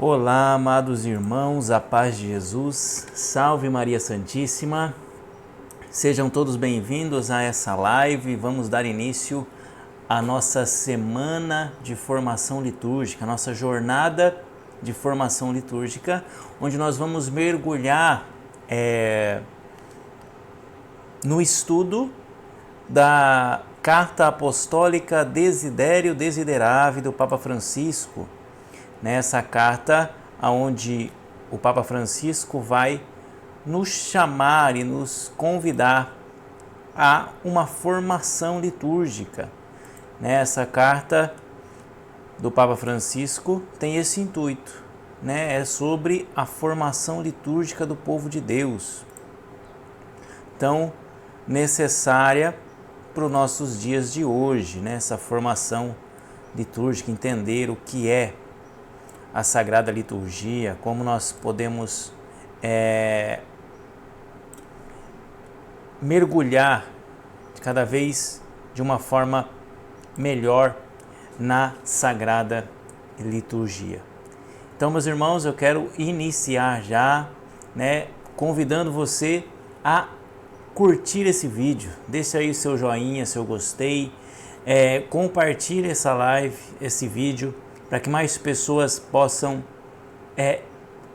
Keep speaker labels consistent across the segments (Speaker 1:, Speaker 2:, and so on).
Speaker 1: Olá, amados irmãos, a paz de Jesus, salve Maria Santíssima, sejam todos bem-vindos a essa live. Vamos dar início à nossa semana de formação litúrgica, a nossa jornada de formação litúrgica, onde nós vamos mergulhar no estudo da Carta Apostólica Desiderio Desideravi do Papa Francisco. Nessa carta, onde o Papa Francisco vai nos chamar e nos convidar a uma formação litúrgica. Essa carta do Papa Francisco tem esse intuito, é sobre a formação litúrgica do povo de Deus. Então, necessária para os nossos dias de hoje, essa formação litúrgica, entender o que é a Sagrada Liturgia, como nós podemos mergulhar cada vez de uma forma melhor na Sagrada Liturgia. Então, meus irmãos, eu quero iniciar já, convidando você a curtir esse vídeo. Deixe aí o seu joinha, seu gostei, compartilhe essa live, esse vídeo, para que mais pessoas possam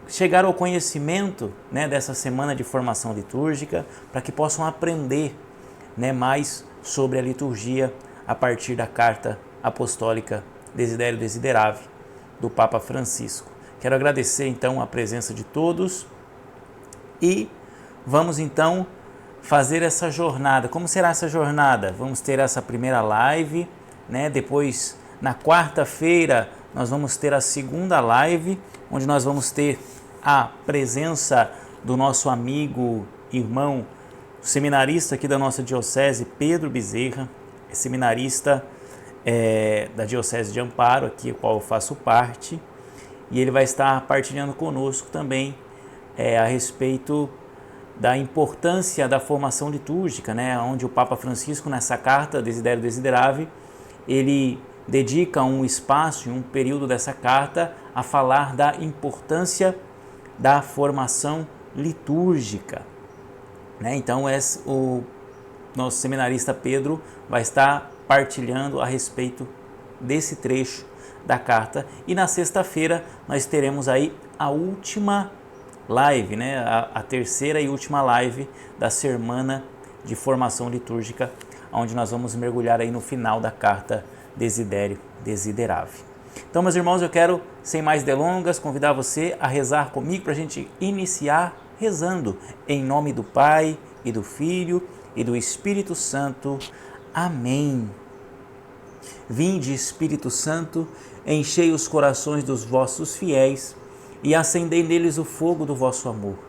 Speaker 1: chegar ao conhecimento dessa semana de formação litúrgica, para que possam aprender mais sobre a liturgia a partir da Carta Apostólica Desiderio Desideravi do Papa Francisco. Quero agradecer então a presença de todos e vamos então fazer essa jornada. Como será essa jornada? Vamos ter essa primeira live, depois na quarta-feira nós vamos ter a segunda live, onde nós vamos ter a presença do nosso amigo, irmão, seminarista aqui da nossa diocese, Pedro Bezerra, seminarista da Diocese de Amparo, aqui a qual eu faço parte, e ele vai estar partilhando conosco também a respeito da importância da formação litúrgica, onde o Papa Francisco, nessa carta Desiderio Desideravi, ele dedica um espaço, um período dessa carta a falar da importância da formação litúrgica. Então, o nosso seminarista Pedro vai estar partilhando a respeito desse trecho da carta. E na sexta-feira nós teremos aí a última live, a terceira e última live da semana de formação litúrgica, onde nós vamos mergulhar aí no final da carta Desiderio Desideravi. Então, meus irmãos, eu quero, sem mais delongas, convidar você a rezar comigo para a gente iniciar rezando em nome do Pai e do Filho e do Espírito Santo. Amém. Vinde, Espírito Santo, enchei os corações dos vossos fiéis e acendei neles o fogo do vosso amor.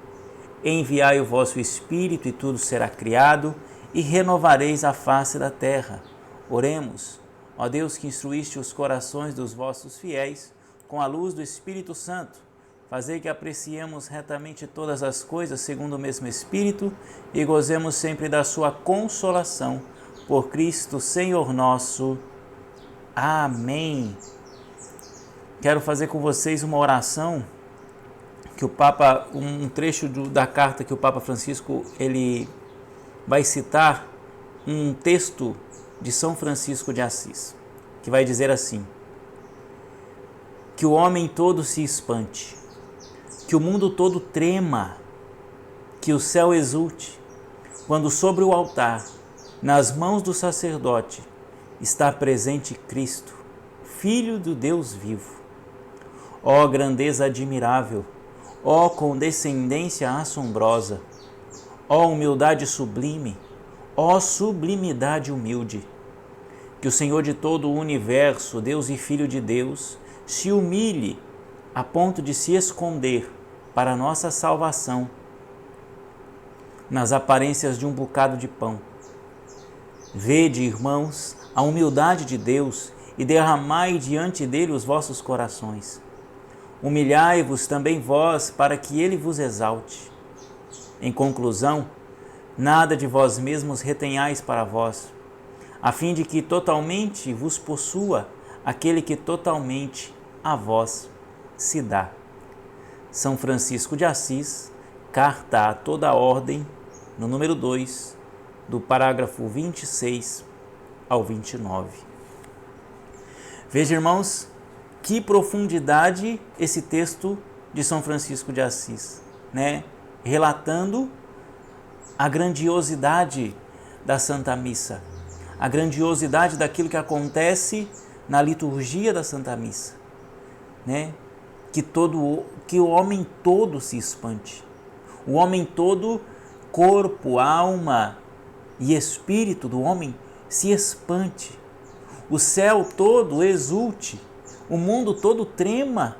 Speaker 1: Enviai o vosso Espírito e tudo será criado e renovareis a face da terra. Oremos. Ó Deus, que instruíste os corações dos vossos fiéis com a luz do Espírito Santo, fazei que apreciemos retamente todas as coisas segundo o mesmo Espírito e gozemos sempre da sua consolação. Por Cristo, Senhor nosso. Amém. Quero fazer com vocês uma oração que o Papa, um trecho da carta que o Papa Francisco ele vai citar, um texto de São Francisco de Assis, que vai dizer assim: que o homem todo se espante, que o mundo todo trema, que o céu exulte, quando sobre o altar, nas mãos do sacerdote, está presente Cristo, Filho do Deus vivo. Ó grandeza admirável, ó condescendência assombrosa, ó humildade sublime, ó sublimidade humilde, que o Senhor de todo o universo, Deus e Filho de Deus, se humilhe a ponto de se esconder para a nossa salvação nas aparências de um bocado de pão. Vede, irmãos, a humildade de Deus e derramai diante dele os vossos corações. Humilhai-vos também vós para que ele vos exalte. Em conclusão, nada de vós mesmos retenhais para vós, a fim de que totalmente vos possua aquele que totalmente a vós se dá. São Francisco de Assis, carta a toda a ordem, no número 2, do parágrafo 26 ao 29. Veja, irmãos, que profundidade esse texto de São Francisco de Assis, né? Relatando a grandiosidade da Santa Missa, a grandiosidade daquilo que acontece na liturgia da Santa Missa, né? Que o homem todo se espante, o homem todo, corpo, alma e espírito do homem se espante, o céu todo exulte, o mundo todo trema,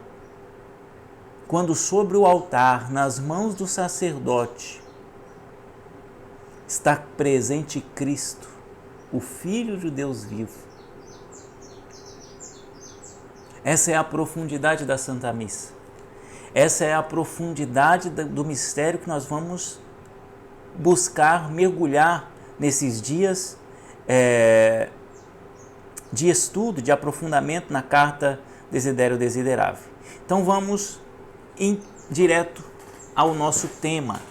Speaker 1: quando sobre o altar, nas mãos do sacerdote, está presente Cristo, o Filho de Deus vivo. Essa é a profundidade da Santa Missa. Essa é a profundidade do mistério que nós vamos buscar, mergulhar nesses dias de estudo, de aprofundamento na carta Desidério Desiderave. Então vamos direto ao nosso tema.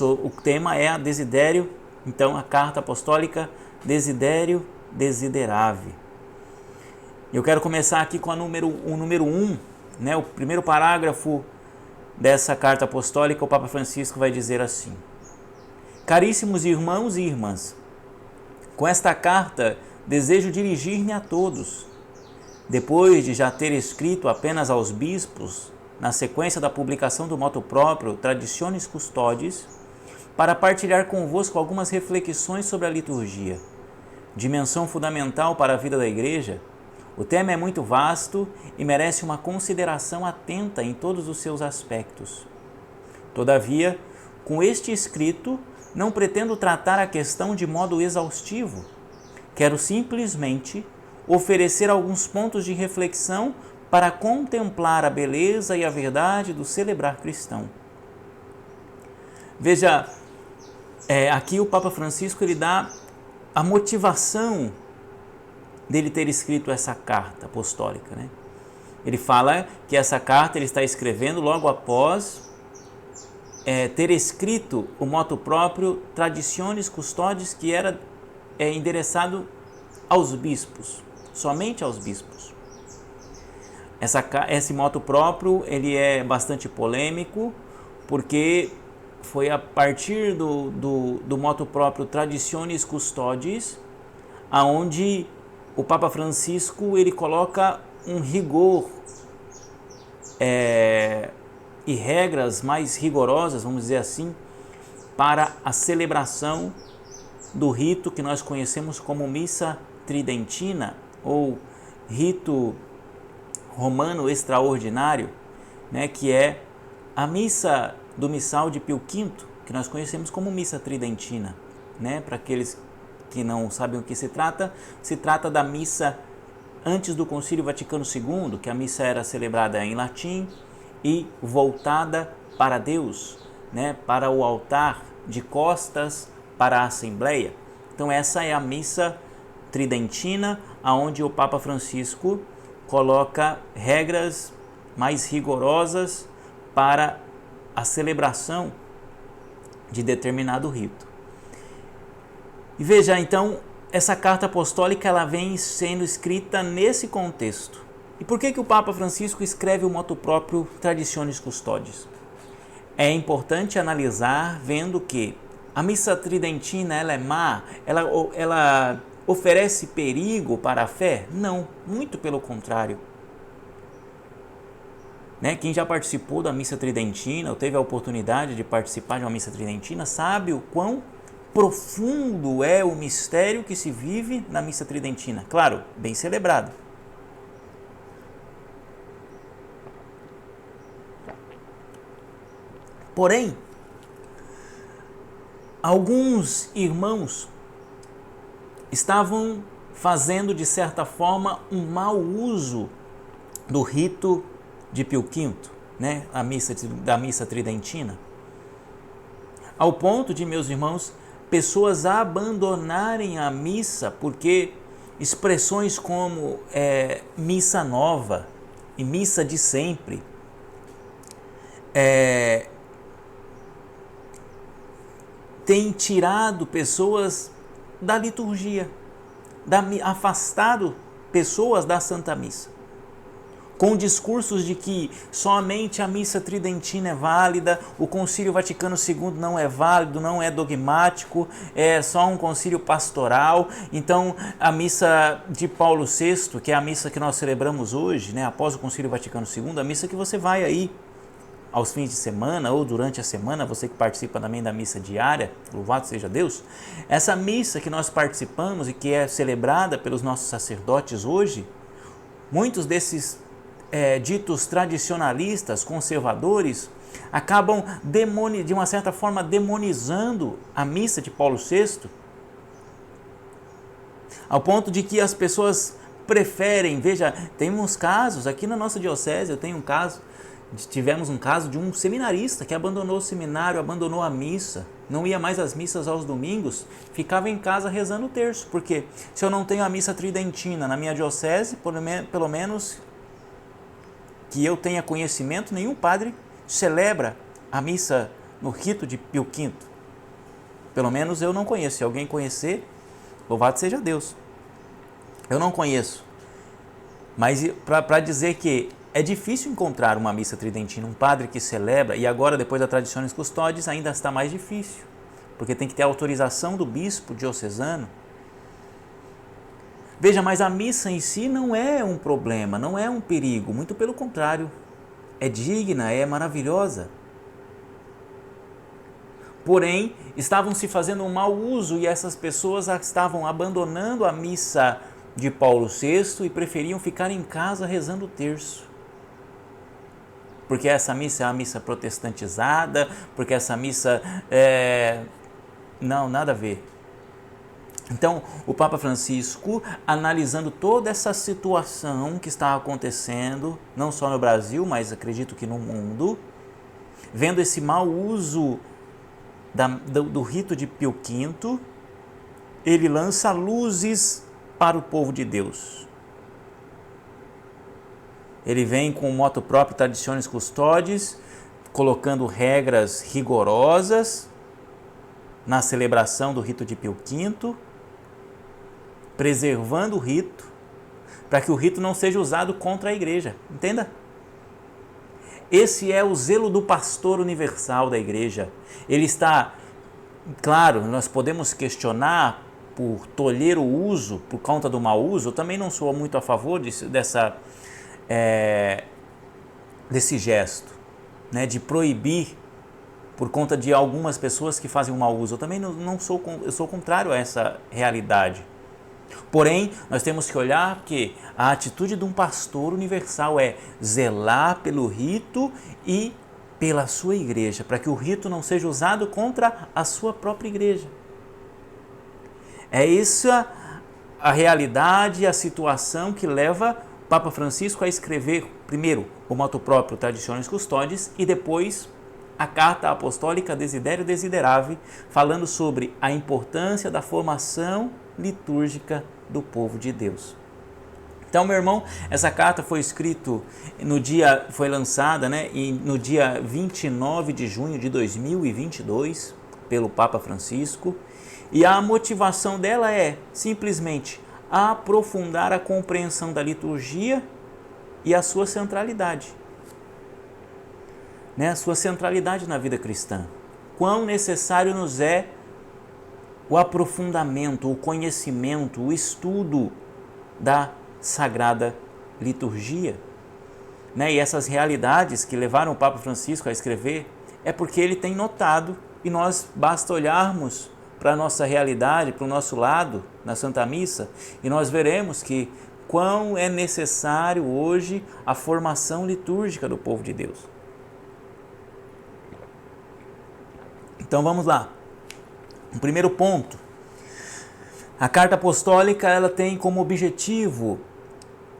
Speaker 1: O tema é a Desidério, então a carta apostólica Desidério Desiderave. Eu quero começar aqui com o número 1, né? O primeiro parágrafo dessa carta apostólica. O Papa Francisco vai dizer assim: caríssimos irmãos e irmãs, com esta carta desejo dirigir-me a todos. Depois de já ter escrito apenas aos bispos, na sequência da publicação do motu próprio Traditionis Custodes, para partilhar convosco algumas reflexões sobre a liturgia, dimensão fundamental para a vida da Igreja. O tema é muito vasto e merece uma consideração atenta em todos os seus aspectos. Todavia, com este escrito, não pretendo tratar a questão de modo exaustivo. Quero simplesmente oferecer alguns pontos de reflexão para contemplar a beleza e a verdade do celebrar cristão. Veja, aqui o Papa Francisco ele dá a motivação dele ter escrito essa carta apostólica, né? Ele fala que essa carta ele está escrevendo logo após ter escrito o motu próprio Traditionis Custodes, que era endereçado aos bispos, somente aos bispos. Esse motu próprio ele é bastante polêmico, porque foi a partir do motu próprio Traditionis Custodes aonde o Papa Francisco ele coloca um rigor e regras mais rigorosas, vamos dizer assim, para a celebração do rito que nós conhecemos como Missa Tridentina, ou rito romano extraordinário, né, que é a missa do Missal de Pio V, que nós conhecemos como Missa Tridentina, né, para aqueles que não sabem o que se trata da missa antes do Concílio Vaticano II, que a missa era celebrada em latim e voltada para Deus, né, para o altar, de costas para a Assembleia. Então essa é a missa tridentina, aonde o Papa Francisco coloca regras mais rigorosas para a celebração de determinado rito. E veja, então, essa carta apostólica ela vem sendo escrita nesse contexto. E por que o Papa Francisco escreve o motu próprio Traditionis Custodes? É importante analisar vendo que a missa tridentina ela é má, ela oferece perigo para a fé? Não, muito pelo contrário. Né? Quem já participou da missa tridentina ou teve a oportunidade de participar de uma missa tridentina sabe o quão profundo é o mistério que se vive na missa tridentina. Claro, bem celebrado. Porém, alguns irmãos estavam fazendo, de certa forma, um mau uso do rito de Pio V, né? Da missa tridentina, ao ponto de, meus irmãos, pessoas abandonarem a missa porque expressões como missa nova e missa de sempre tem tirado pessoas da liturgia, afastado pessoas da Santa Missa, com discursos de que somente a missa tridentina é válida, o Concílio Vaticano II não é válido, não é dogmático, é só um concílio pastoral. Então a missa de Paulo VI, que é a missa que nós celebramos hoje, né, após o Concílio Vaticano II, a missa que você vai aí aos fins de semana ou durante a semana, você que participa também da missa diária, louvado seja Deus, essa missa que nós participamos e que é celebrada pelos nossos sacerdotes hoje, muitos desses ditos tradicionalistas, conservadores, acabam de uma certa forma demonizando a missa de Paulo VI, ao ponto de que as pessoas preferem, veja, tem uns casos, aqui na nossa diocese eu tenho um caso, tivemos um caso de um seminarista que abandonou o seminário, abandonou a missa, não ia mais às missas aos domingos, ficava em casa rezando o terço, porque se eu não tenho a missa tridentina na minha diocese, pelo menos que eu tenha conhecimento, nenhum padre celebra a missa no rito de Pio V. Pelo menos eu não conheço. Se alguém conhecer, louvado seja Deus. Eu não conheço. Mas para dizer que é difícil encontrar uma missa tridentina, um padre que celebra, e agora depois da Traditionis Custodes ainda está mais difícil, porque tem que ter autorização do bispo diocesano. Veja, mas a missa em si não é um problema, não é um perigo, muito pelo contrário, é digna, é maravilhosa. Porém, estavam se fazendo um mau uso e essas pessoas estavam abandonando a missa de Paulo VI e preferiam ficar em casa rezando o terço. Porque essa missa é uma missa protestantizada, porque essa missa Não, nada a ver. Então, o Papa Francisco, analisando toda essa situação que está acontecendo, não só no Brasil, mas acredito que no mundo, vendo esse mau uso do rito de Pio V, ele lança luzes para o povo de Deus. Ele vem com o moto próprio Traditionis Custodes, colocando regras rigorosas na celebração do rito de Pio V, preservando o rito, para que o rito não seja usado contra a igreja. Entenda? Esse é o zelo do pastor universal da igreja. Ele está, claro, nós podemos questionar por tolher o uso, por conta do mau uso. Eu também não sou muito a favor desse gesto, né, de proibir por conta de algumas pessoas que fazem um mau uso. Eu também não sou, eu sou contrário a essa realidade. Porém, nós temos que olhar que a atitude de um pastor universal é zelar pelo rito e pela sua igreja, para que o rito não seja usado contra a sua própria igreja. É essa a realidade, a situação que leva o Papa Francisco a escrever, primeiro, o motu proprio Traditionis Custodes e depois a Carta Apostólica Desiderio Desideravi, falando sobre a importância da formação litúrgica do povo de Deus. Então, meu irmão, essa carta foi escrita foi lançada, né, no dia 29 de junho de 2022 pelo Papa Francisco, e a motivação dela é simplesmente aprofundar a compreensão da liturgia e a sua centralidade. A sua centralidade na vida cristã. Quão necessário nos é o aprofundamento, o conhecimento, o estudo da Sagrada Liturgia. E essas realidades que levaram o Papa Francisco a escrever é porque ele tem notado, e nós basta olharmos para a nossa realidade, para o nosso lado, na Santa Missa, e nós veremos que quão é necessário hoje a formação litúrgica do povo de Deus. Então vamos lá. O primeiro ponto, a carta apostólica, ela tem como objetivo,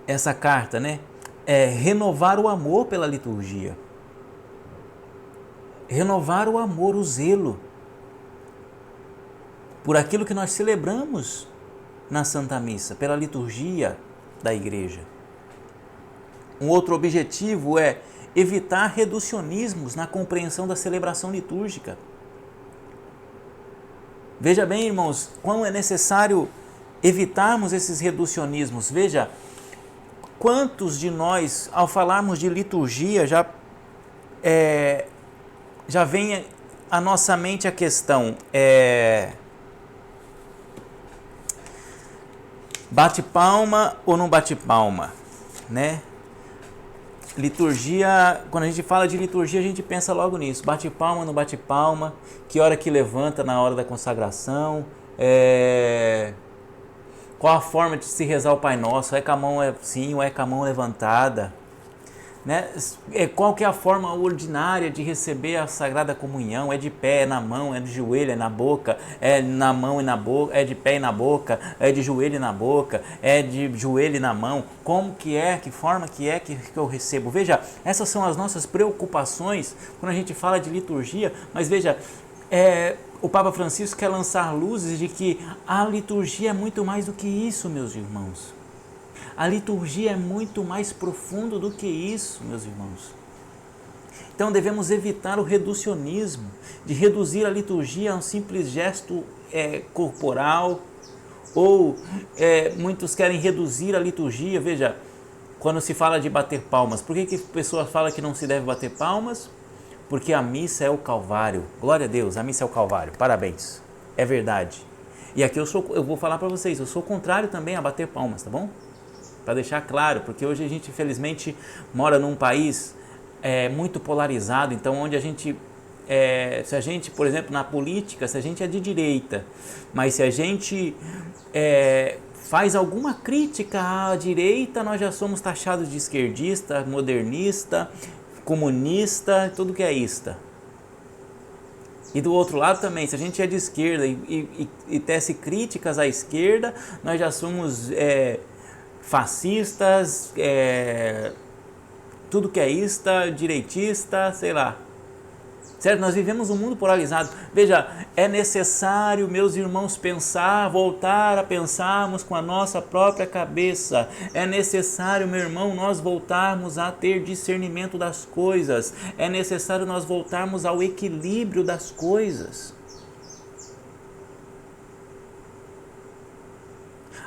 Speaker 1: essa carta, é renovar o amor pela liturgia. Renovar o amor, o zelo, por aquilo que nós celebramos na Santa Missa, pela liturgia da igreja. Um outro objetivo é evitar reducionismos na compreensão da celebração litúrgica. Veja bem, irmãos, quão é necessário evitarmos esses reducionismos. Veja, quantos de nós, ao falarmos de liturgia, já vem à nossa mente a questão, bate palma ou não bate palma, né? Liturgia, quando a gente fala de liturgia, a gente pensa logo nisso, bate palma ou não bate palma, que hora que levanta na hora da consagração, qual a forma de se rezar o Pai Nosso, é com a mão assim ou é com a mão levantada, né? Qual que é a forma ordinária de receber a Sagrada Comunhão? É de pé, é na mão, é de joelho, é na boca, é na mão e na boca, é de pé e na boca, é de joelho e na boca, é de joelho e na mão. Como que é, que forma que é que eu recebo? Veja, essas são as nossas preocupações quando a gente fala de liturgia, mas veja, o Papa Francisco quer lançar luzes de que a liturgia é muito mais do que isso, meus irmãos. A liturgia é muito mais profundo do que isso, meus irmãos. Então devemos evitar o reducionismo, de reduzir a liturgia a um simples gesto corporal, ou muitos querem reduzir a liturgia. Veja, quando se fala de bater palmas, por que pessoas falam que não se deve bater palmas? Porque a missa é o Calvário. Glória a Deus, a missa é o Calvário. Parabéns, é verdade. E aqui eu vou falar para vocês, eu sou contrário também a bater palmas, tá bom? Para deixar claro, porque hoje a gente infelizmente mora num país muito polarizado, então onde a gente, se a gente, por exemplo, na política, se a gente é de direita, mas se a gente faz alguma crítica à direita, nós já somos taxados de esquerdista, modernista, comunista, tudo que é ista. E do outro lado também, se a gente é de esquerda e tece críticas à esquerda, nós já somos fascistas, tudo que é ista, direitista, sei lá. Certo? Nós vivemos um mundo polarizado. Veja, é necessário, meus irmãos, voltar a pensarmos com a nossa própria cabeça. É necessário, meu irmão, nós voltarmos a ter discernimento das coisas. É necessário nós voltarmos ao equilíbrio das coisas.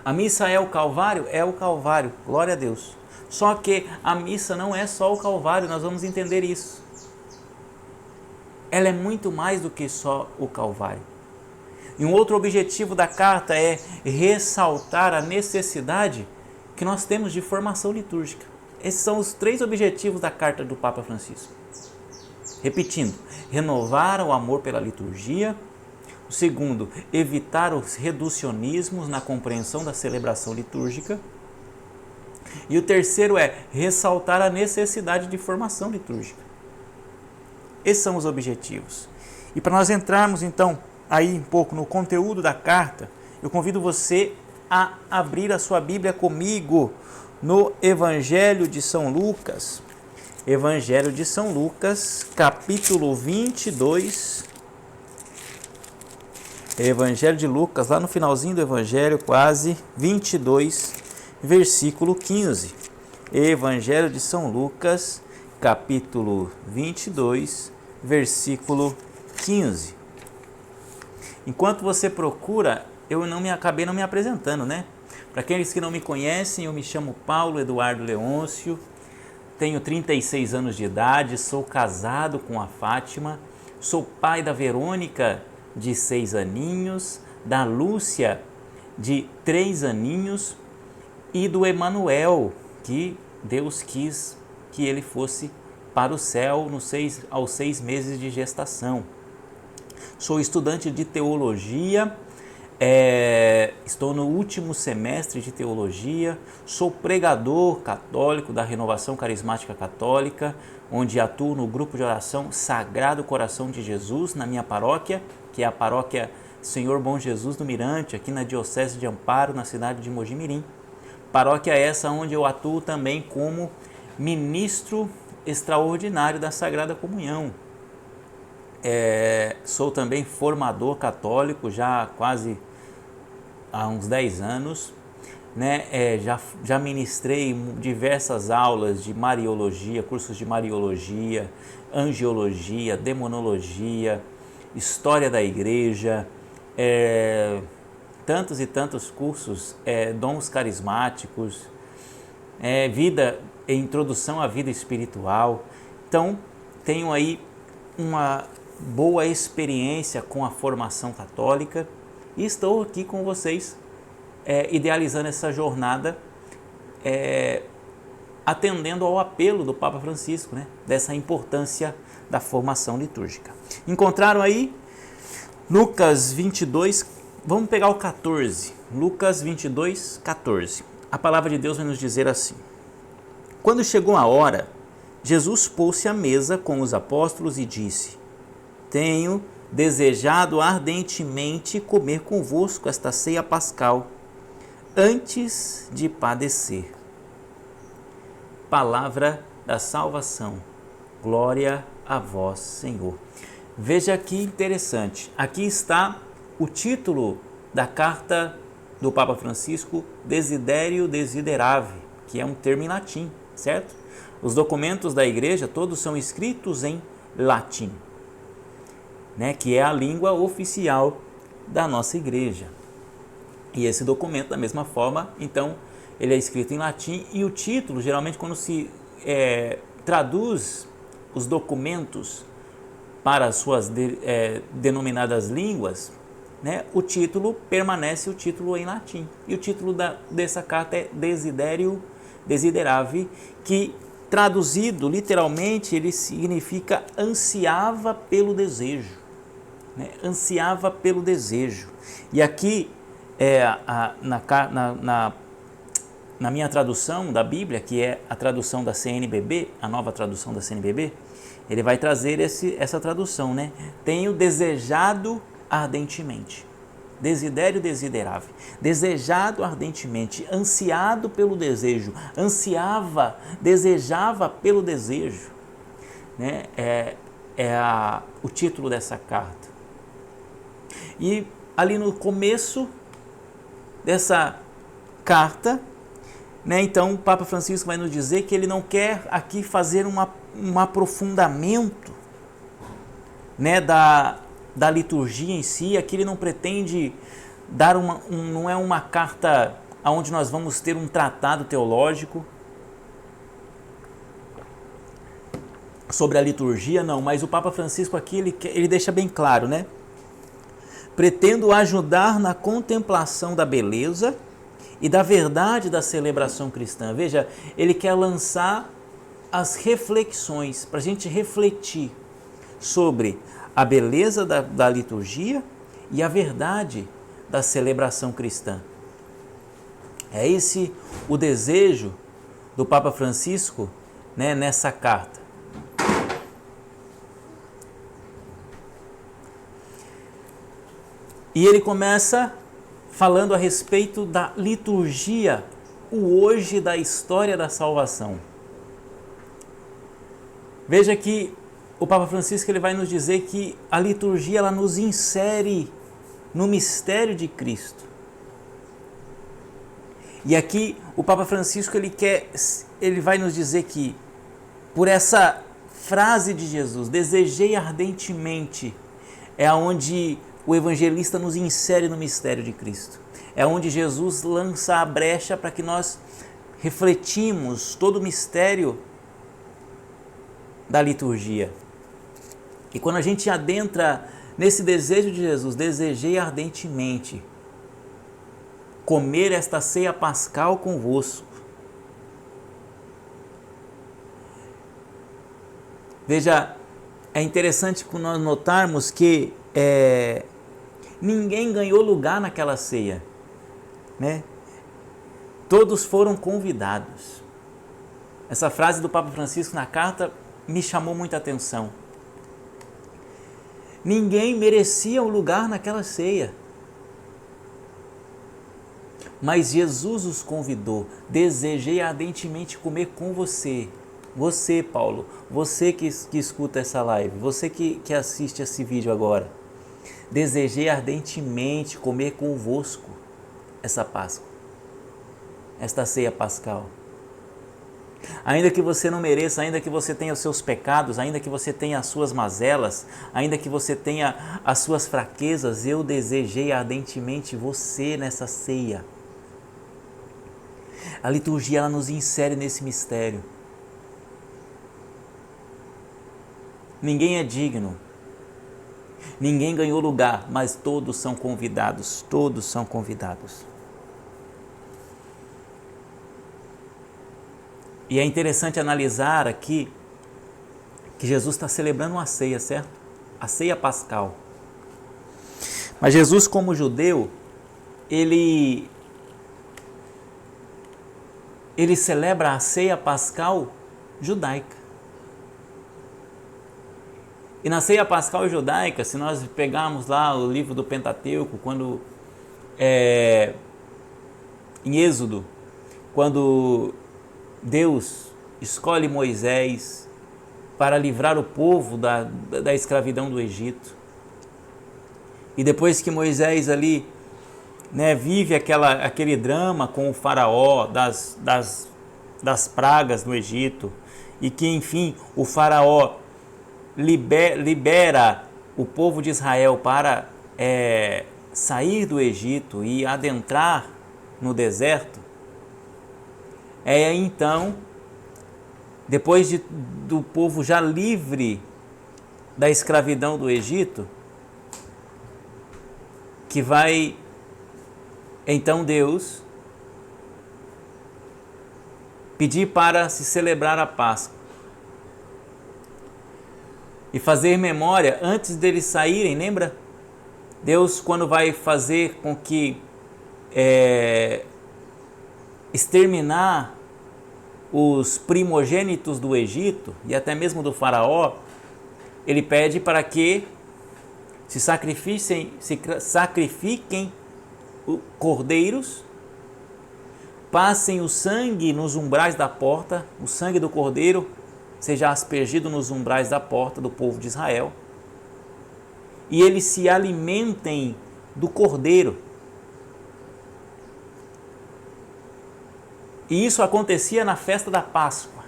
Speaker 1: A missa é o Calvário? É o Calvário, glória a Deus. Só que a missa não é só o Calvário, nós vamos entender isso. Ela é muito mais do que só o Calvário. E um outro objetivo da carta é ressaltar a necessidade que nós temos de formação litúrgica. Esses são os 3 objetivos da carta do Papa Francisco. Repetindo, renovar o amor pela liturgia. O segundo, evitar os reducionismos na compreensão da celebração litúrgica. E o terceiro é ressaltar a necessidade de formação litúrgica. Esses são os objetivos. E para nós entrarmos então aí um pouco no conteúdo da carta, eu convido você a abrir a sua Bíblia comigo no Evangelho de São Lucas. Evangelho de São Lucas, capítulo 22. Evangelho de Lucas, lá no finalzinho do Evangelho, quase 22, versículo 15. Evangelho de São Lucas, capítulo 22, versículo 15. Enquanto você procura, eu acabei não me apresentando, né? Para aqueles que não me conhecem, eu me chamo Paulo Eduardo Leôncio, tenho 36 anos de idade, sou casado com a Fátima, sou pai da Verônica, de 6 aninhos, da Lúcia, de 3 aninhos, e do Emanuel, que Deus quis que ele fosse para o céu aos 6 meses de gestação. Sou estudante de teologia, estou no último semestre de teologia, sou pregador católico da Renovação Carismática Católica, onde atuo no grupo de oração Sagrado Coração de Jesus, na minha paróquia, que é a paróquia Senhor Bom Jesus do Mirante, aqui na Diocese de Amparo, na cidade de Mogi-mirim. Paróquia essa onde eu atuo também como ministro extraordinário da Sagrada Comunhão. Sou também formador católico já quase há uns 10 anos. né? Já ministrei diversas aulas de Mariologia, cursos de Mariologia, Angiologia, Demonologia, História da Igreja, tantos e tantos cursos, dons carismáticos, introdução à vida espiritual. Então, tenho aí uma boa experiência com a formação católica e estou aqui com vocês idealizando essa jornada, atendendo ao apelo do Papa Francisco, né, dessa importância da formação litúrgica. Encontraram aí Lucas 22, vamos pegar o 14, Lucas 22, 14. A palavra de Deus vai nos dizer assim: quando chegou a hora, Jesus pôs-se à mesa com os apóstolos e disse: tenho desejado ardentemente comer convosco esta ceia pascal, antes de padecer. Palavra da salvação. Glória a vós, Senhor. Veja que interessante. Aqui está o título da carta do Papa Francisco, Desiderio Desiderave, que é um termo em latim, certo? Os documentos da igreja todos são escritos em latim, né, que é a língua oficial da nossa igreja. E esse documento, da mesma forma, então, ele é escrito em latim, e o título, geralmente, quando se traduz os documentos para as suas denominadas línguas, né, o título permanece o título em latim. E o título dessa carta é Desiderio Desiderave, que traduzido literalmente ele significa ansiava pelo desejo, né? Ansiava pelo desejo. E aqui na minha tradução da Bíblia, que é a tradução da CNBB, a nova tradução da CNBB, ele vai trazer essa tradução, né? Tenho desejado ardentemente. Desiderio desiderave. Desejado ardentemente, ansiado pelo desejo, ansiava, desejava pelo desejo, né? O título dessa carta. E ali no começo dessa carta, né, então o Papa Francisco vai nos dizer que ele não quer aqui fazer um aprofundamento, né, da liturgia em si. Aqui ele não pretende dar não é uma carta onde nós vamos ter um tratado teológico sobre a liturgia, não, mas o Papa Francisco aqui ele deixa bem claro, né? Pretendo ajudar na contemplação da beleza e da verdade da celebração cristã. Veja, ele quer lançar as reflexões, para a gente refletir sobre a beleza da liturgia e a verdade da celebração cristã. É esse o desejo do Papa Francisco, né, nessa carta. E ele começa falando a respeito da liturgia, o hoje da história da salvação. Veja que o Papa Francisco ele vai nos dizer que a liturgia ela nos insere no mistério de Cristo. E aqui o Papa Francisco ele vai nos dizer que por essa frase de Jesus, desejei ardentemente, é onde o evangelista nos insere no mistério de Cristo. É onde Jesus lança a brecha para que nós refletimos todo o mistério da liturgia. E quando a gente adentra nesse desejo de Jesus, desejei ardentemente comer esta ceia pascal convosco. Veja, é interessante nós notarmos que ninguém ganhou lugar naquela ceia, né? Todos foram convidados. Essa frase do Papa Francisco na carta me chamou muita atenção. Ninguém merecia um lugar naquela ceia, mas Jesus os convidou. Desejei ardentemente comer com você. Você, Paulo, você que escuta essa live, você que assiste esse vídeo agora. Desejei ardentemente comer convosco essa Páscoa. esta ceia pascal. Ainda que você não mereça, ainda que você tenha os seus pecados, ainda que você tenha as suas mazelas, ainda que você tenha as suas fraquezas, eu desejei ardentemente você nessa ceia. A liturgia ela nos insere nesse mistério. Ninguém é digno, ninguém ganhou lugar, mas todos são convidados, todos são convidados. E é interessante analisar aqui que Jesus está celebrando uma ceia, certo? A ceia pascal. Mas Jesus, como judeu, ele celebra a ceia pascal judaica. E na ceia pascal judaica, se nós pegarmos lá o livro do Pentateuco, quando em Êxodo, quando Deus escolhe Moisés para livrar o povo da escravidão do Egito. E depois que Moisés ali, vive aquele drama com o faraó das pragas no Egito, e que enfim o faraó libera o povo de Israel para sair do Egito e adentrar no deserto. Então, depois do povo já livre da escravidão do Egito, que vai, então Deus pedir para se celebrar a Páscoa e fazer memória antes deles saírem, lembra? Deus, quando vai fazer com que exterminar os primogênitos do Egito e até mesmo do faraó, ele pede para que se sacrifiquem cordeiros, passem o sangue nos umbrais da porta, o sangue do cordeiro seja aspergido nos umbrais da porta do povo de Israel, e eles se alimentem do cordeiro. E isso acontecia na festa da Páscoa.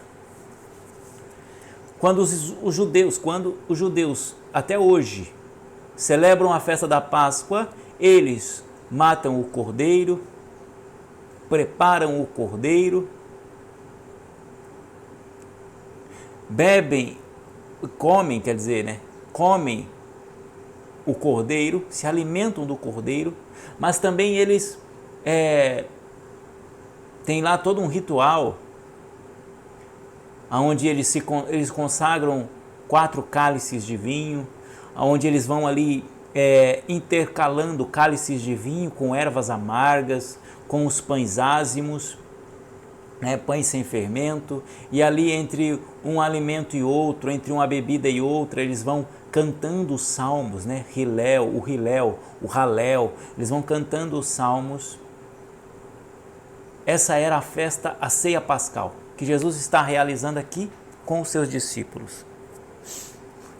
Speaker 1: Quando os judeus até hoje celebram a festa da Páscoa, eles matam o cordeiro, preparam o cordeiro, comem o cordeiro, se alimentam do cordeiro, mas também eles tem lá todo um ritual onde eles consagram 4 cálices de vinho, onde eles vão ali intercalando cálices de vinho com ervas amargas, com os pães ázimos, pães sem fermento, e ali entre um alimento e outro, entre uma bebida e outra, eles vão cantando os salmos, o Halel, eles vão cantando os salmos. Essa era a festa, a ceia pascal, que Jesus está realizando aqui com os seus discípulos.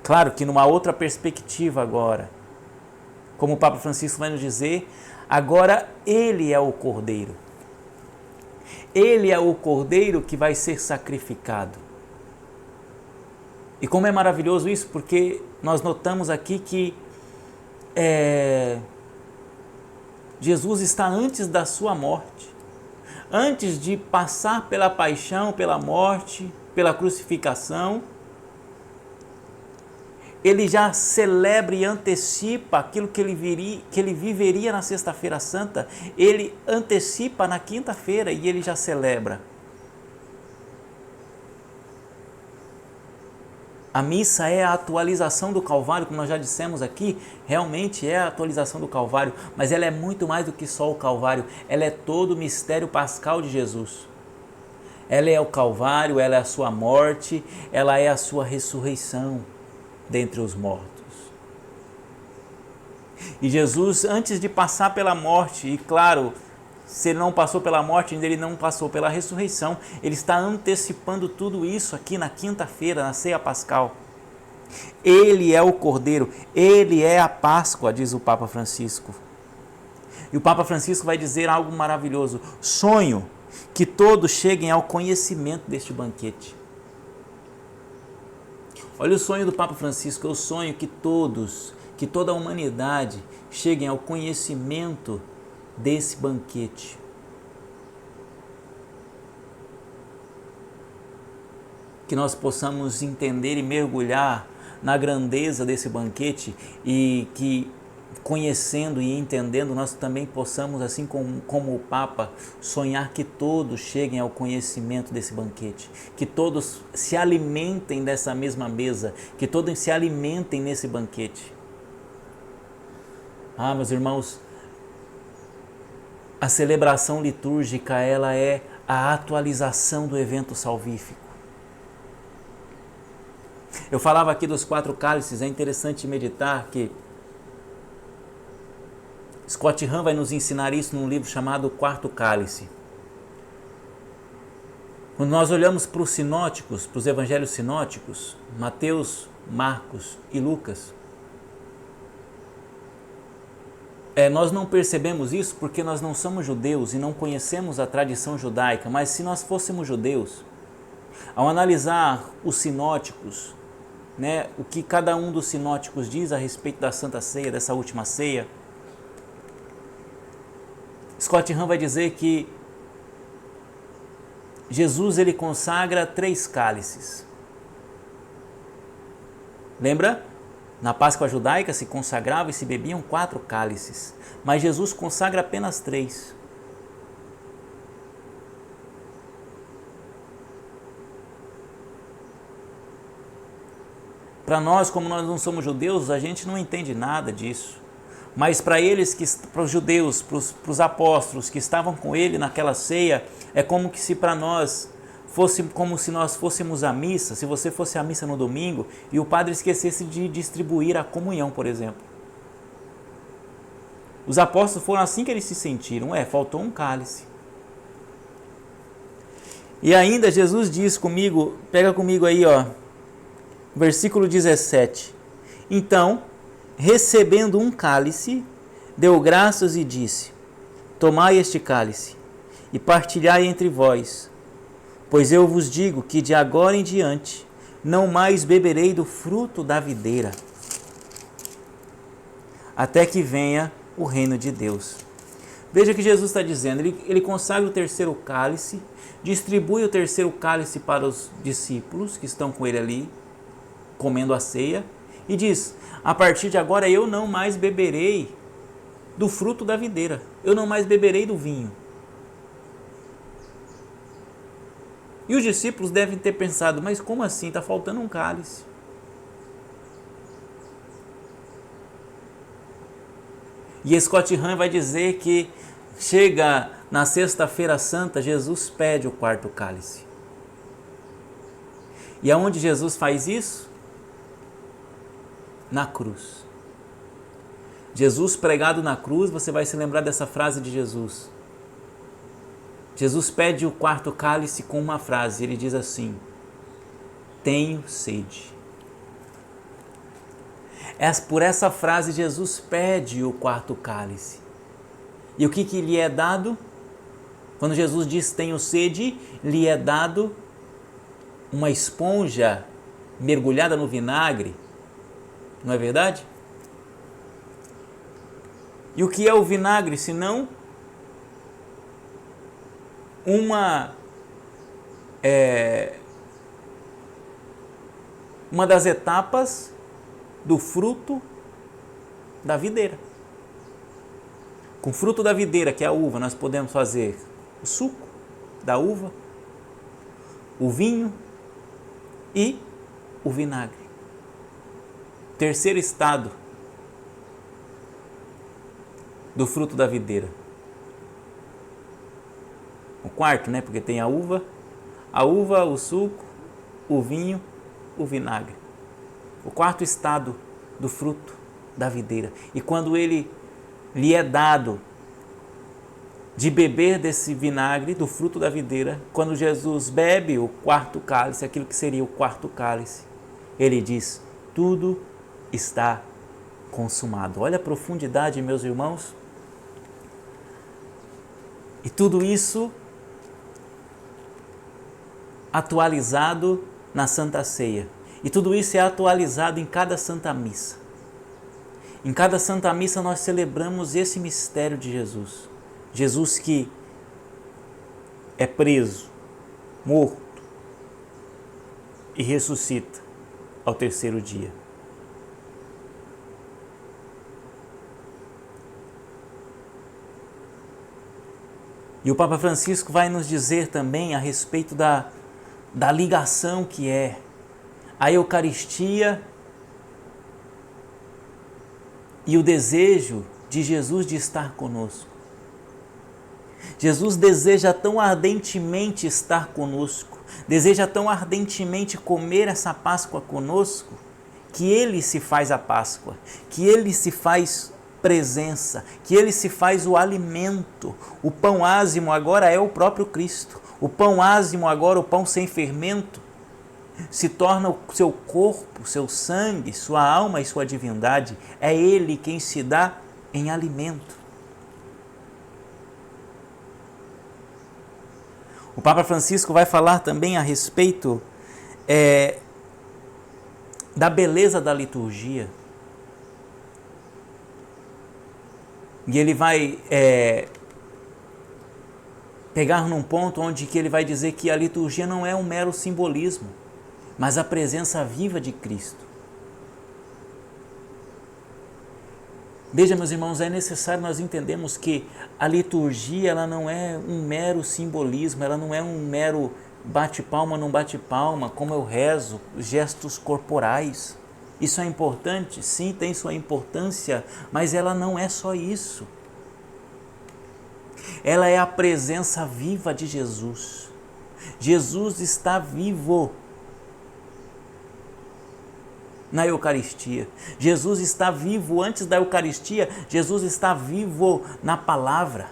Speaker 1: Claro que numa outra perspectiva agora, como o Papa Francisco vai nos dizer, agora ele é o Cordeiro. Ele é o Cordeiro que vai ser sacrificado. E como é maravilhoso isso, porque nós notamos aqui que Jesus está antes da sua morte. Antes de passar pela paixão, pela morte, pela crucificação, ele já celebra e antecipa aquilo que ele viveria na Sexta-feira Santa. Ele antecipa na quinta-feira e ele já celebra. A missa é a atualização do Calvário, como nós já dissemos aqui, realmente é a atualização do Calvário, mas ela é muito mais do que só o Calvário, ela é todo o mistério pascal de Jesus. Ela é o Calvário, ela é a sua morte, ela é a sua ressurreição dentre os mortos. E Jesus, antes de passar pela morte, e claro, se ele não passou pela morte, ainda ele não passou pela ressurreição, ele está antecipando tudo isso aqui na quinta-feira, na ceia pascal. Ele é o Cordeiro, ele é a Páscoa, diz o Papa Francisco. E o Papa Francisco vai dizer algo maravilhoso: sonho que todos cheguem ao conhecimento deste banquete. Olha o sonho do Papa Francisco, eu sonho que toda a humanidade cheguem ao conhecimento desse banquete. Que nós possamos entender e mergulhar na grandeza desse banquete e que, conhecendo e entendendo, nós também possamos, assim como o Papa, sonhar que todos cheguem ao conhecimento desse banquete, que todos se alimentem dessa mesma mesa, que todos se alimentem nesse banquete. Ah, meus irmãos, a celebração litúrgica, ela é a atualização do evento salvífico. Eu falava aqui dos 4 cálices, é interessante meditar que Scott Hahn vai nos ensinar isso num livro chamado Quarto Cálice. Quando nós olhamos para os sinóticos, para os evangelhos sinóticos, Mateus, Marcos e Lucas, nós não percebemos isso porque nós não somos judeus e não conhecemos a tradição judaica, mas se nós fôssemos judeus, ao analisar os sinóticos, o que cada um dos sinóticos diz a respeito da Santa Ceia, dessa última ceia, Scott Hahn vai dizer que Jesus ele consagra 3 cálices. Lembra? Na Páscoa judaica se consagrava e se bebiam 4 cálices, mas Jesus consagra apenas 3. Para nós, como nós não somos judeus, a gente não entende nada disso. Mas para eles, para os judeus, para os apóstolos que estavam com ele naquela ceia, é como se para nós fosse como se nós fôssemos à missa, se você fosse à missa no domingo e o padre esquecesse de distribuir a comunhão, por exemplo. Os apóstolos foram assim que eles se sentiram, faltou um cálice. E ainda Jesus diz comigo, pega comigo aí, versículo 17. Então, recebendo um cálice, deu graças e disse: tomai este cálice e partilhai entre vós, pois eu vos digo que de agora em diante não mais beberei do fruto da videira, até que venha o reino de Deus. Veja o que Jesus está dizendo, ele consagra o 3º cálice, distribui o 3º cálice para os discípulos que estão com ele ali, comendo a ceia, e diz: a partir de agora eu não mais beberei do fruto da videira, eu não mais beberei do vinho. E os discípulos devem ter pensado: mas como assim? Está faltando um cálice. E Scott Hahn vai dizer que chega na Sexta-feira Santa, Jesus pede o 4º cálice. E aonde Jesus faz isso? Na cruz. Jesus pregado na cruz, você vai se lembrar dessa frase de Jesus. Jesus pede o 4º cálice com uma frase, ele diz assim: tenho sede. Por essa frase Jesus pede o 4º cálice. E o que lhe é dado? Quando Jesus diz tenho sede, lhe é dado uma esponja mergulhada no vinagre. Não é verdade? E o que é o vinagre, senão uma das etapas do fruto da videira. Com o fruto da videira, que é a uva, nós podemos fazer o suco da uva, o vinho e o vinagre. 3º estado do fruto da videira. O 4º, porque tem a uva, o suco, o vinho, o vinagre. O 4º estado do fruto da videira. E quando ele lhe é dado de beber desse vinagre, do fruto da videira, quando Jesus bebe o 4º cálice, aquilo que seria o 4º cálice, ele diz: tudo está consumado. Olha a profundidade, meus irmãos. E tudo isso atualizado na Santa Ceia. E tudo isso é atualizado em cada Santa Missa. Em cada Santa Missa nós celebramos esse mistério de Jesus. Jesus que é preso, morto e ressuscita ao terceiro dia. E o Papa Francisco vai nos dizer também a respeito da ligação que é a Eucaristia e o desejo de Jesus de estar conosco. Jesus deseja tão ardentemente estar conosco, deseja tão ardentemente comer essa Páscoa conosco, que Ele se faz a Páscoa, que Ele se faz presença, que Ele se faz o alimento. O pão ázimo agora é o próprio Cristo. O pão ázimo agora, o pão sem fermento, se torna o seu corpo, seu sangue, sua alma e sua divindade. É Ele quem se dá em alimento. O Papa Francisco vai falar também a respeito da beleza da liturgia. E ele vai pegar num ponto onde que ele vai dizer que a liturgia não é um mero simbolismo, mas a presença viva de Cristo. Veja, meus irmãos, é necessário nós entendermos que a liturgia ela não é um mero simbolismo, ela não é um mero bate-palma, não bate-palma, como eu rezo, gestos corporais. Isso é importante? Sim, tem sua importância, mas ela não é só isso. Ela é a presença viva de Jesus. Jesus está vivo na Eucaristia. Jesus está vivo antes da Eucaristia. Jesus está vivo na palavra.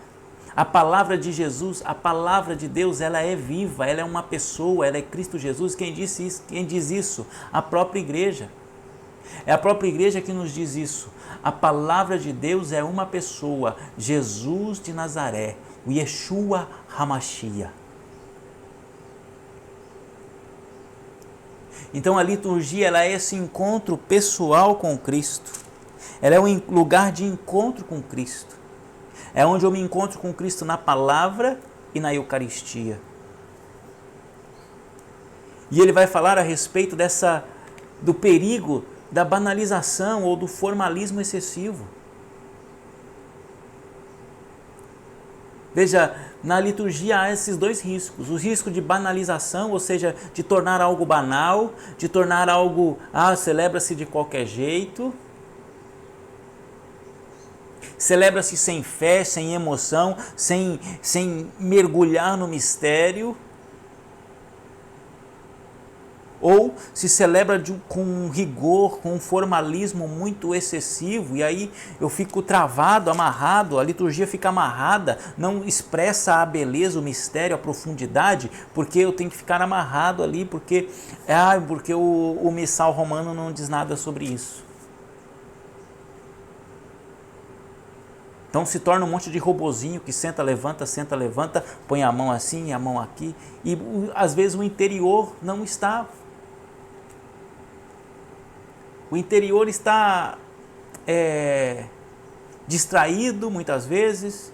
Speaker 1: A palavra de Jesus, a palavra de Deus, ela é viva, ela é uma pessoa, ela é Cristo Jesus. Quem diz isso? A própria igreja. É a própria igreja que nos diz isso. A palavra de Deus é uma pessoa, Jesus de Nazaré, o Yeshua HaMashiach. Então a liturgia ela é esse encontro pessoal com Cristo. Ela é um lugar de encontro com Cristo. É onde eu me encontro com Cristo na palavra e na Eucaristia. E ele vai falar a respeito do perigo da banalização ou do formalismo excessivo. Veja, na liturgia há esses dois riscos. O risco de banalização, ou seja, de tornar algo banal, de tornar algo, celebra-se de qualquer jeito. Celebra-se sem fé, sem emoção, sem mergulhar no mistério. Ou se celebra com um rigor, com um formalismo muito excessivo, e aí eu fico travado, amarrado, a liturgia fica amarrada, não expressa a beleza, o mistério, a profundidade, porque eu tenho que ficar amarrado ali, porque o missal romano não diz nada sobre isso. Então se torna um monte de robozinho que senta, levanta, põe a mão assim, a mão aqui, e às vezes o interior não está. O interior está distraído muitas vezes.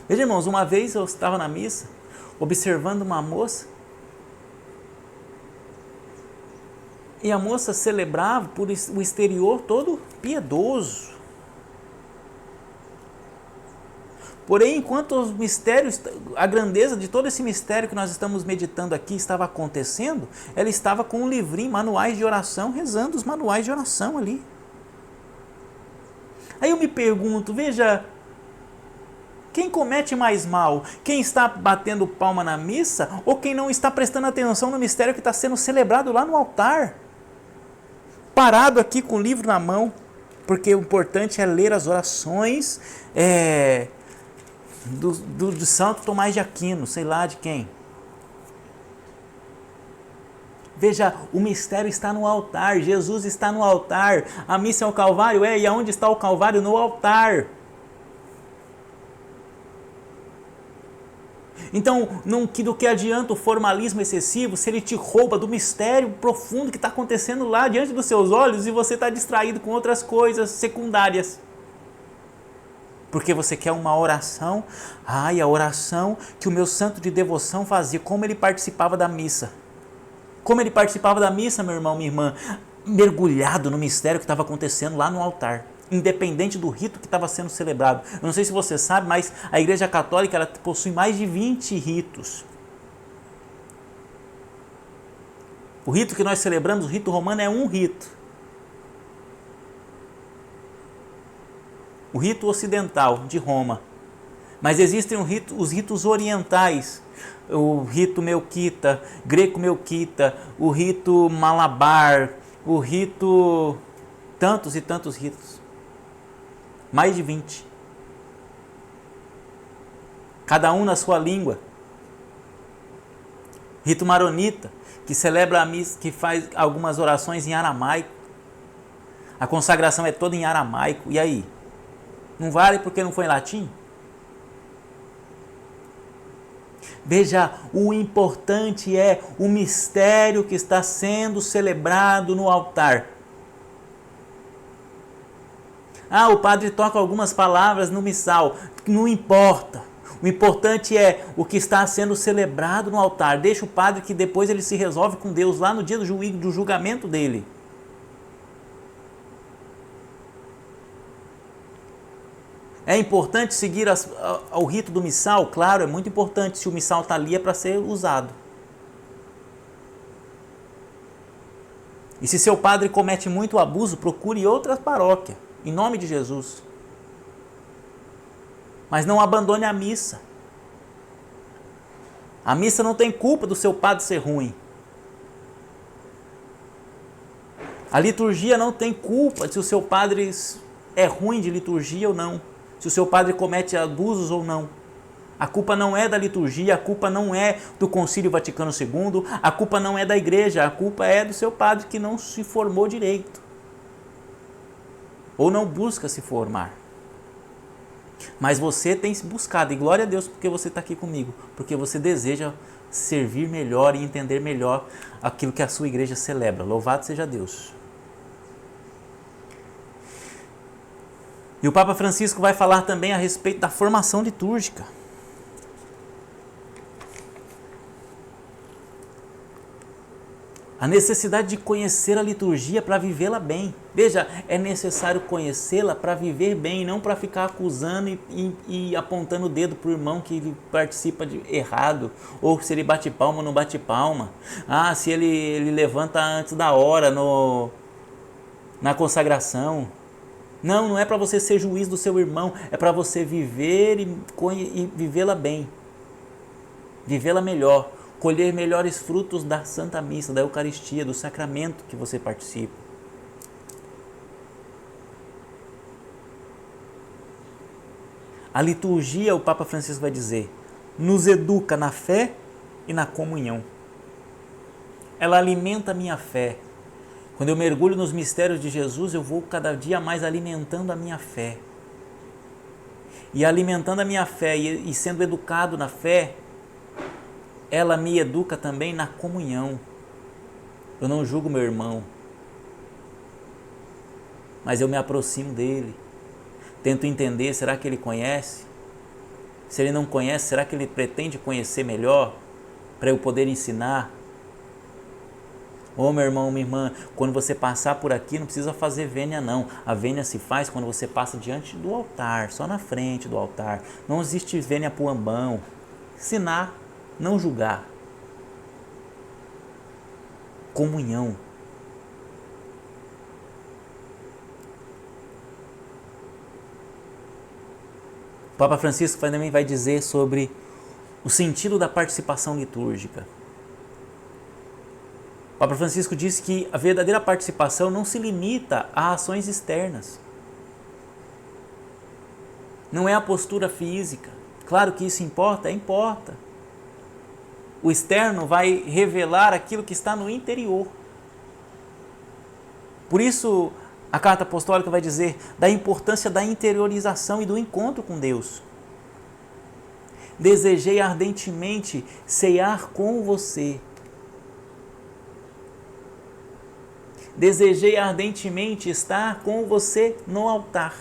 Speaker 1: Veja, irmãos, uma vez eu estava na missa, observando uma moça, e a moça celebrava por o exterior todo piedoso. Porém, enquanto os mistérios, a grandeza de todo esse mistério que nós estamos meditando aqui estava acontecendo, ela estava com um livrinho, manuais de oração, rezando os manuais de oração ali. Aí eu me pergunto, veja, quem comete mais mal? Quem está batendo palma na missa ou quem não está prestando atenção no mistério que está sendo celebrado lá no altar? Parado aqui com o livro na mão, porque o importante é ler as orações do Santo Tomás de Aquino, sei lá de quem. Veja, o mistério está no altar, Jesus está no altar, a missa é o Calvário, e aonde está o Calvário? No altar. Então, do que adianta o formalismo excessivo se ele te rouba do mistério profundo que está acontecendo lá diante dos seus olhos e você está distraído com outras coisas secundárias? Porque você quer uma oração, a oração que o meu santo de devoção fazia, como ele participava da missa. Como ele participava da missa, meu irmão, minha irmã, mergulhado no mistério que estava acontecendo lá no altar, independente do rito que estava sendo celebrado. Eu não sei se você sabe, mas a Igreja Católica ela possui mais de 20 ritos. O rito que nós celebramos, o rito romano, é um rito. O rito ocidental de Roma. Mas existem os ritos orientais, o rito melquita, greco-melquita, o rito malabar, o rito... tantos e tantos ritos. Mais de 20. Cada um na sua língua. Rito maronita, que celebra a missa, que faz algumas orações em aramaico. A consagração é toda em aramaico. E aí? Não vale porque não foi em latim? Veja, o importante é o mistério que está sendo celebrado no altar. O padre toca algumas palavras no missal. Não importa. O importante é o que está sendo celebrado no altar. Deixa o padre que depois ele se resolve com Deus lá no dia do julgamento dele. É importante seguir ao rito do missal? Claro, é muito importante. Se o missal está ali é para ser usado. E se seu padre comete muito abuso, procure outra paróquia, em nome de Jesus. Mas não abandone a missa. A missa não tem culpa do seu padre ser ruim. A liturgia não tem culpa se o seu padre é ruim de liturgia ou não. Se o seu padre comete abusos ou não. A culpa não é da liturgia, a culpa não é do Concílio Vaticano II, a culpa não é da igreja, a culpa é do seu padre que não se formou direito. Ou não busca se formar. Mas você tem se buscado, e glória a Deus porque você está aqui comigo, porque você deseja servir melhor e entender melhor aquilo que a sua igreja celebra. Louvado seja Deus. E o Papa Francisco vai falar também a respeito da formação litúrgica. A necessidade de conhecer a liturgia para vivê-la bem. Veja, é necessário conhecê-la para viver bem, não para ficar acusando e apontando o dedo para o irmão que ele participa de errado, ou se ele bate palma ou não bate palma. Se ele levanta antes da hora na consagração. Não é para você ser juiz do seu irmão, é para você viver e vivê-la bem, vivê-la melhor, colher melhores frutos da Santa Missa, da Eucaristia, do sacramento que você participa. A liturgia, o Papa Francisco vai dizer, nos educa na fé e na comunhão. Ela alimenta a minha fé. Quando eu mergulho nos mistérios de Jesus, eu vou cada dia mais alimentando a minha fé. E alimentando a minha fé e sendo educado na fé, ela me educa também na comunhão. Eu não julgo meu irmão, mas eu me aproximo dele. Tento entender, será que ele conhece? Se ele não conhece, será que ele pretende conhecer melhor para eu poder ensinar? Meu irmão, minha irmã, quando você passar por aqui, não precisa fazer vênia não. A vênia se faz quando você passa diante do altar, só na frente do altar. Não existe vênia pro ambão. Ensinar, não julgar. Comunhão. O Papa Francisco também vai dizer sobre o sentido da participação litúrgica. O Papa Francisco disse que a verdadeira participação não se limita a ações externas. Não é a postura física. Claro que isso importa, importa. O externo vai revelar aquilo que está no interior. Por isso, a carta apostólica vai dizer da importância da interiorização e do encontro com Deus. Desejei ardentemente ceiar com você. Desejei ardentemente estar com você no altar.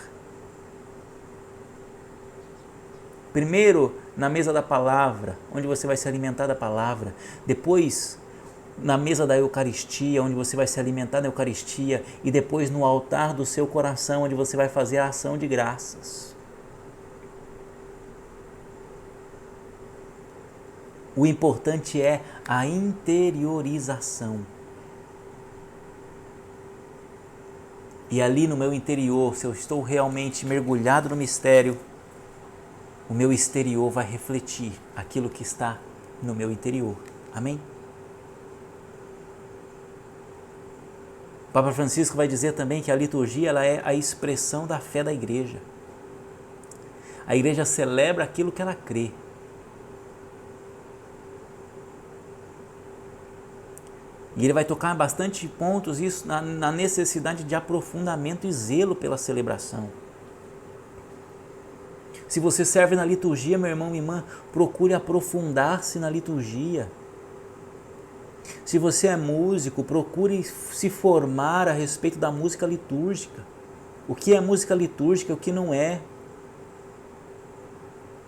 Speaker 1: Primeiro, na mesa da palavra, onde você vai se alimentar da palavra. Depois, na mesa da Eucaristia, onde você vai se alimentar da Eucaristia. E depois no altar do seu coração, onde você vai fazer a ação de graças. O importante é a interiorização. E ali no meu interior, se eu estou realmente mergulhado no mistério, o meu exterior vai refletir aquilo que está no meu interior. Amém? O Papa Francisco vai dizer também que a liturgia ela é a expressão da fé da igreja. A igreja celebra aquilo que ela crê. E ele vai tocar bastante pontos isso na necessidade de aprofundamento e zelo pela celebração. Se você serve na liturgia, meu irmão, minha irmã, procure aprofundar-se na liturgia. Se você é músico, procure se formar a respeito da música litúrgica. O que é música litúrgica e o que não é.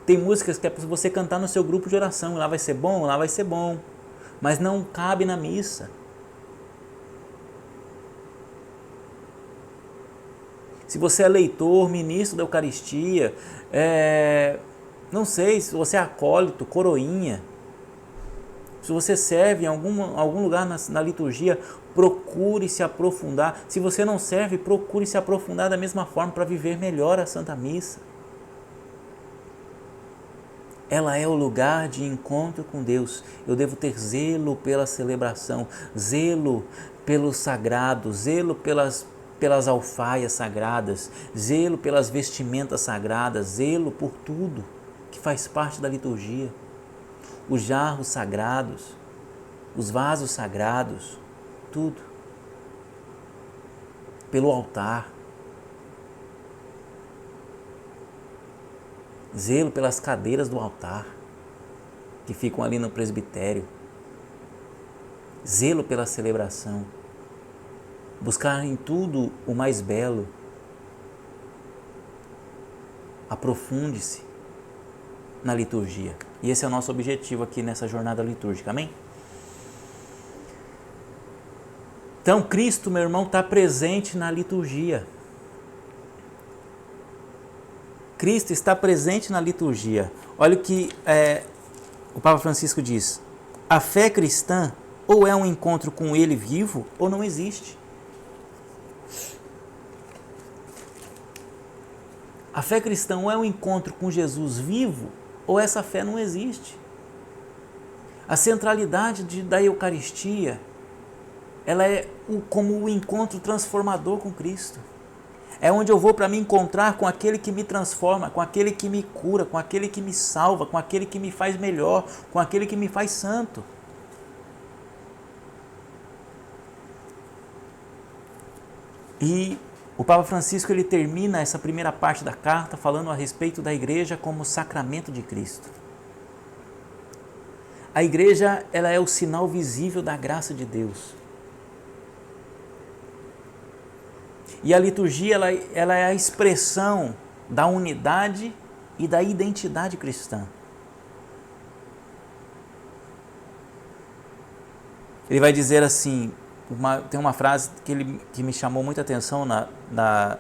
Speaker 1: Tem músicas que é para você cantar no seu grupo de oração. Lá vai ser bom, lá vai ser bom. Mas não cabe na missa. Se você é leitor, ministro da Eucaristia, não sei, se você é acólito, coroinha, se você serve em algum lugar na liturgia, procure se aprofundar. Se você não serve, procure se aprofundar da mesma forma para viver melhor a Santa Missa. Ela é o lugar de encontro com Deus. Eu devo ter zelo pela celebração, zelo pelo sagrado, zelo pelas alfaias sagradas, zelo pelas vestimentas sagradas, zelo por tudo que faz parte da liturgia. Os jarros sagrados, os vasos sagrados, tudo. Pelo altar. Zelo pelas cadeiras do altar, que ficam ali no presbitério. Zelo pela celebração. Buscar em tudo o mais belo. Aprofunde-se na liturgia. E esse é o nosso objetivo aqui nessa jornada litúrgica, amém? Então, Cristo, meu irmão, está presente na liturgia. Cristo está presente na liturgia. Olha o que o Papa Francisco diz. A fé cristã ou é um encontro com Ele vivo ou não existe. A fé cristã ou é um encontro com Jesus vivo ou essa fé não existe. A centralidade da Eucaristia, ela é como o encontro transformador com Cristo. É onde eu vou para me encontrar com aquele que me transforma, com aquele que me cura, com aquele que me salva, com aquele que me faz melhor, com aquele que me faz santo. E o Papa Francisco ele termina essa primeira parte da carta falando a respeito da igreja como sacramento de Cristo. A igreja ela é o sinal visível da graça de Deus. E a liturgia ela é a expressão da unidade e da identidade cristã. Ele vai dizer assim, tem uma frase que me chamou muita atenção na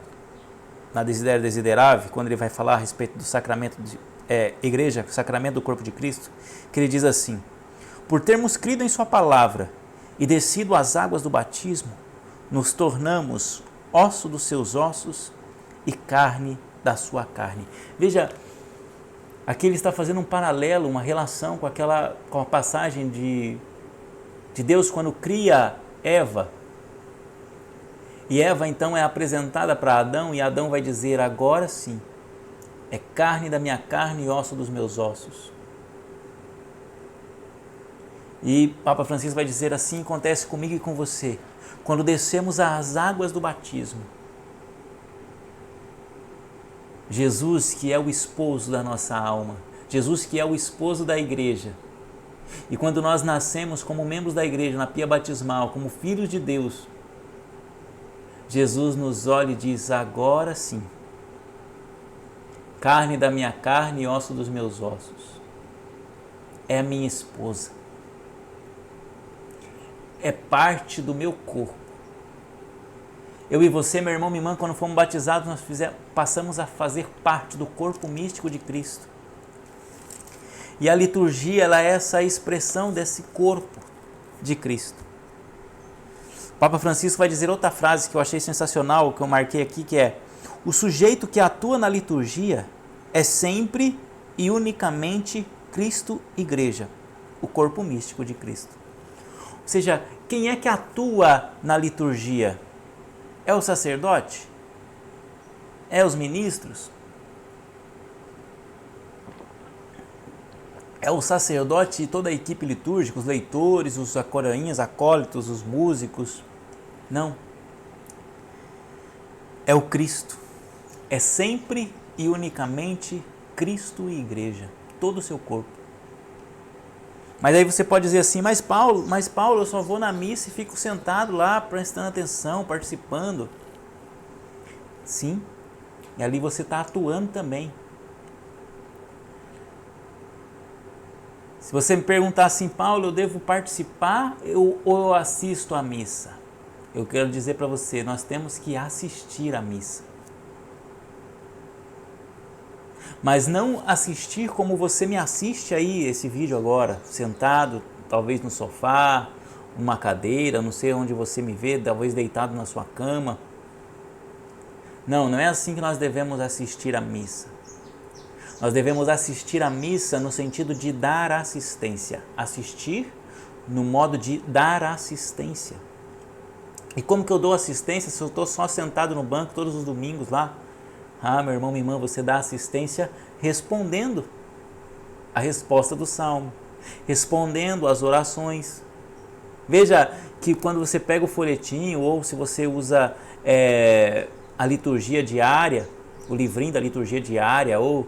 Speaker 1: Desiderio Desiderave, quando ele vai falar a respeito do sacramento igreja, sacramento do corpo de Cristo, que ele diz assim: por termos crido em sua palavra e descido às águas do batismo, nos tornamos osso dos seus ossos e carne da sua carne. Veja, aqui ele está fazendo um paralelo, uma relação com a passagem de Deus quando cria Eva. E Eva então é apresentada para Adão e Adão vai dizer, agora sim, é carne da minha carne e osso dos meus ossos. E Papa Francisco vai dizer assim, acontece comigo e com você. Quando descemos às águas do batismo, Jesus, que é o esposo da nossa alma, Jesus que é o esposo da igreja. E quando nós nascemos como membros da igreja, na pia batismal, como filhos de Deus, Jesus nos olha e diz: agora sim, carne da minha carne e osso dos meus ossos. É a minha esposa. É parte do meu corpo. Eu e você, meu irmão, minha irmã, quando fomos batizados, nós passamos a fazer parte do corpo místico de Cristo. E a liturgia, ela é essa expressão desse corpo de Cristo. O Papa Francisco vai dizer outra frase que eu achei sensacional, que eu marquei aqui, que é: o sujeito que atua na liturgia é sempre e unicamente Cristo Igreja, o corpo místico de Cristo. Ou seja, quem é que atua na liturgia? É o sacerdote? É os ministros? É o sacerdote e toda a equipe litúrgica, os leitores, os coroinhas, acólitos, os músicos? Não. É o Cristo. É sempre e unicamente Cristo e Igreja, todo o seu corpo. Mas aí você pode dizer assim: mas Paulo, eu só vou na missa e fico sentado lá, prestando atenção, participando. Sim, e ali você está atuando também. Se você me perguntar assim: Paulo, eu devo participar ou eu assisto à missa? Eu quero dizer para você, nós temos que assistir à missa. Mas não assistir como você me assiste aí esse vídeo agora, sentado, talvez no sofá, numa cadeira, não sei onde você me vê, talvez deitado na sua cama. Não, não é assim que nós devemos assistir à missa. Nós devemos assistir à missa no sentido de dar assistência. Assistir no modo de dar assistência. E como que eu dou assistência se eu estou só sentado no banco todos os domingos lá? Ah, meu irmão, minha irmã, você dá assistência respondendo a resposta do salmo, respondendo as orações. Veja que quando você pega o folhetinho ou se você usa a liturgia diária, o livrinho da liturgia diária ou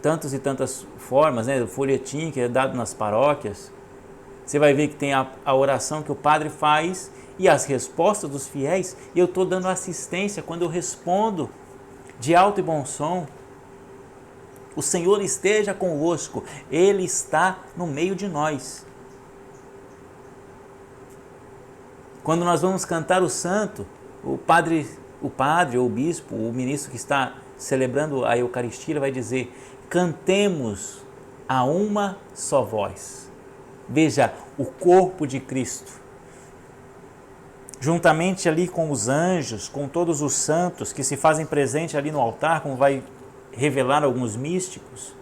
Speaker 1: tantas e tantas formas, né, o folhetinho que é dado nas paróquias, você vai ver que tem a oração que o padre faz e as respostas dos fiéis, e eu estou dando assistência quando eu respondo de alto e bom som. O Senhor esteja convosco, Ele está no meio de nós. Quando nós vamos cantar o santo, o padre ou o bispo, o ministro que está celebrando a Eucaristia vai dizer: cantemos a uma só voz. Veja, o corpo de Cristo, juntamente ali com os anjos, com todos os santos que se fazem presente ali no altar, como vai revelar alguns místicos,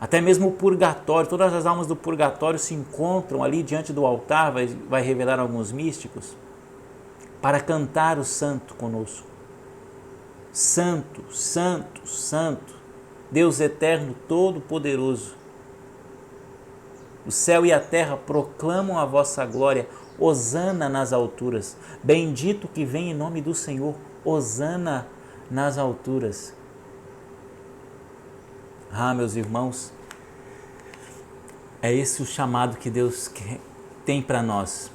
Speaker 1: até mesmo o purgatório, todas as almas do purgatório se encontram ali diante do altar, vai revelar alguns místicos, para cantar o santo conosco. Santo, santo, santo, Deus eterno, todo-poderoso. O céu e a terra proclamam a vossa glória. Hosana nas alturas. Bendito que vem em nome do Senhor. Hosana nas alturas. Ah, meus irmãos, é esse o chamado que Deus tem para nós.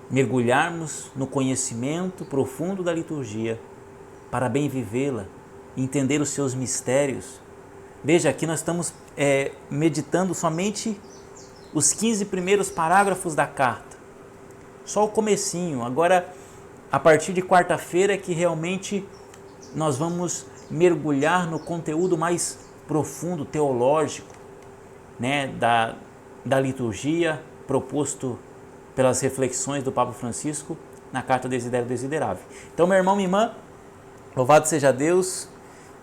Speaker 1: Mergulharmos no conhecimento profundo da liturgia para bem vivê-la, entender os seus mistérios. Veja, aqui nós estamos meditando somente os 15 primeiros parágrafos da carta. Só o comecinho. Agora, a partir de quarta-feira é que realmente nós vamos mergulhar no conteúdo mais profundo, teológico, né, da liturgia, proposto pelas reflexões do Papa Francisco na carta Desidério Desiderável. Então, meu irmão, minha irmã, louvado seja Deus.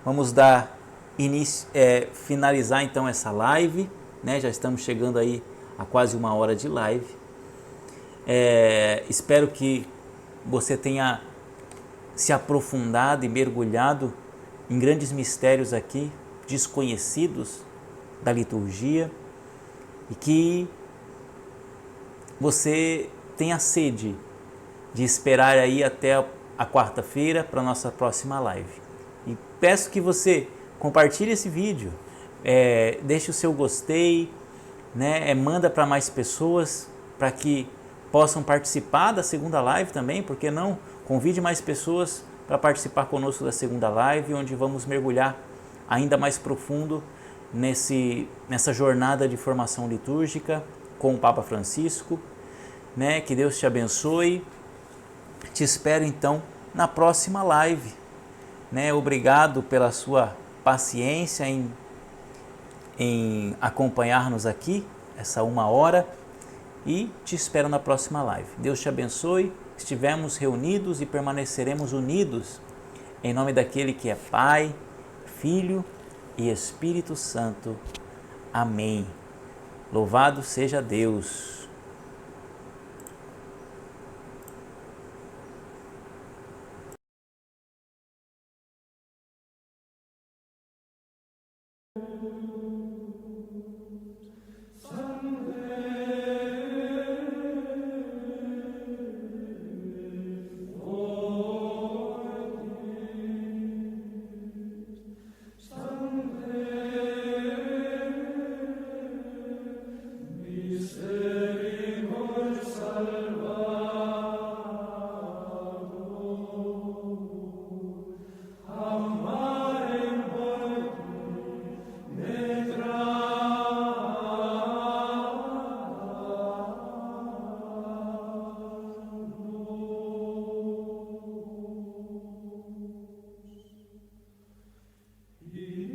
Speaker 1: Vamos dar início, finalizar então essa live, né? Já estamos chegando aí a quase 1 hora de live. Espero que você tenha se aprofundado e mergulhado em grandes mistérios aqui, desconhecidos da liturgia, e que você tenha sede de esperar aí até a quarta-feira para a nossa próxima live. E peço que você compartilhe esse vídeo, deixe o seu gostei, né? Manda para mais pessoas para que possam participar da segunda live também, porque não? Convide mais pessoas para participar conosco da segunda live, onde vamos mergulhar ainda mais profundo nessa jornada de formação litúrgica com o Papa Francisco, né? Que Deus te abençoe. Te espero então na próxima live, né? Obrigado pela sua paciência em acompanhar-nos aqui, essa 1 hora, e te espero na próxima live. Deus te abençoe, estivemos reunidos e permaneceremos unidos em nome daquele que é Pai, Filho e Espírito Santo. Amém. Louvado seja Deus.